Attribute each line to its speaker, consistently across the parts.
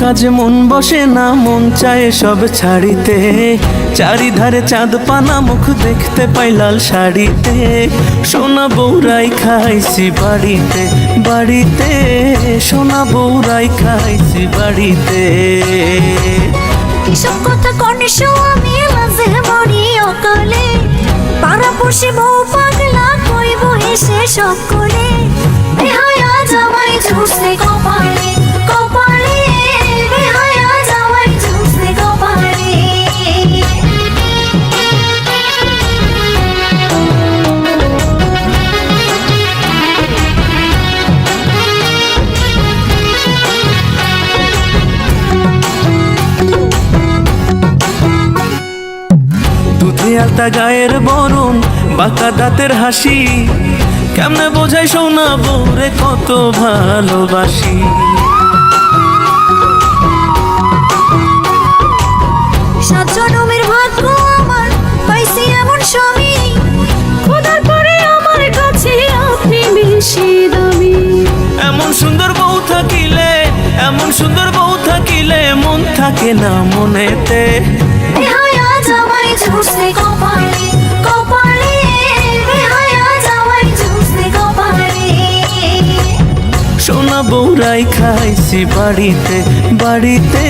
Speaker 1: কাজে মন বসে না, মন চায় সব ছাড়িতে। চারিধারে চাঁদ পানা, মুখ দেখতে পাই লাল শাড়িতে। সোনা বউরাই খাইছি বাড়িতে বাড়িতে, সোনা বউরাই খাইছি বাড়িতে।
Speaker 2: এসব কথা কনিশো আমি মাঝে মরি অকালে, পাড়াপড়শি বউ পাগলা কইব হেসে সকলে। বেহায়া জামাই ঝুসে কপালে কপালে, বেহায়া জামাই ঝুসে কপালে।
Speaker 1: দুধে আলতা গায়ের বরণ, বাঁকা দাঁতের হাসি, কেমনে বোঝাই সোনা বউরে কত ভালোবাসি।
Speaker 2: সাত জনমের ভাগ্য আমার পাইছি এমন স্বামী, খোদার পরে আমার কাছে আপনি বেশি দামি।
Speaker 1: এমন সুন্দর বউ থাকিলে, এমন সুন্দর বউ থাকিলে মন থাকে না মনেতে।
Speaker 2: বেহায়া জামাই ঝুসে কপালে কপালে, বেহায়া জামাই ঝুসে কপালে।
Speaker 1: সোনা বউরাই খাইছি বাড়িতে বাড়িতে,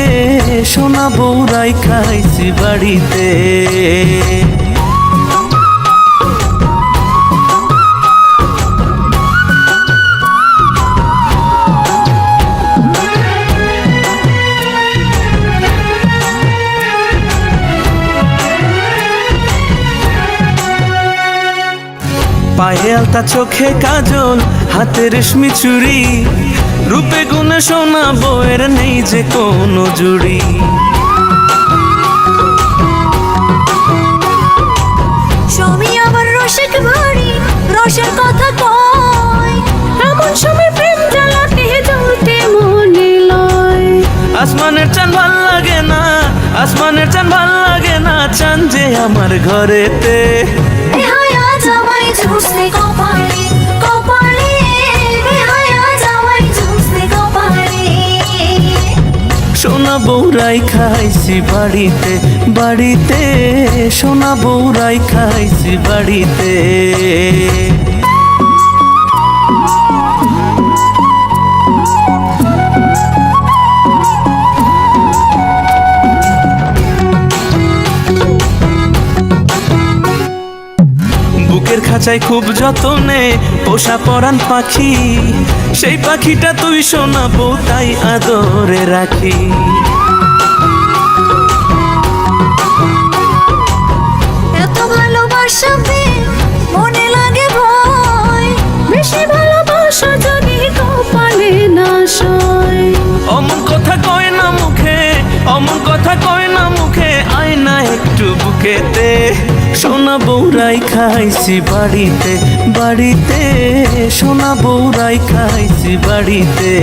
Speaker 1: সোনা বউরাই খাইছি বাড়িতে। পায়ে আলতা, চোখে কাজল, হাতে রেশমি চুড়ি, রূপে গুণে সোনা বউয়ের নেই যে কোনো জুড়ি।
Speaker 2: স্বামী আমার রসিক ভারী, রসের কথা কয়, এমন সময় প্রেম জ্বালাতে জ্বলতে মনে লয়।
Speaker 1: আসমানের চাঁদ ভাল লাগে না, আসমানের চাঁদ ভাল লাগে না, চাঁদ যে আমার ঘরেতে।
Speaker 2: বেহায়া জামাই ঝুসে কপালে কপালে, বেহায়া জামাই ঝুসে কপালে।
Speaker 1: সোনা বউরাই খাইছি বাড়িতে বাড়িতে, সোনা বউরাই খাইছি বাড়িতে। বুকের খাঁচায় খুব যতনে পোষা পরাণ পাখি, সেই পাখিটা তুই সোনা বউ তাই আদরে রাখি।
Speaker 2: এত ভালোবাসা পেয়ে মনে লাগে ভয়, বেশি ভালোবাসা যদি কপালে না সয়।
Speaker 1: অমন কথা কয় না মুখে, অমন কথা কয় না মুখে, আয় না একটু বুকেতে। সোনা বউরাই খাইছি বাড়িতে বাড়িতে, সোনা বউরাই খাইছি বাড়িতে।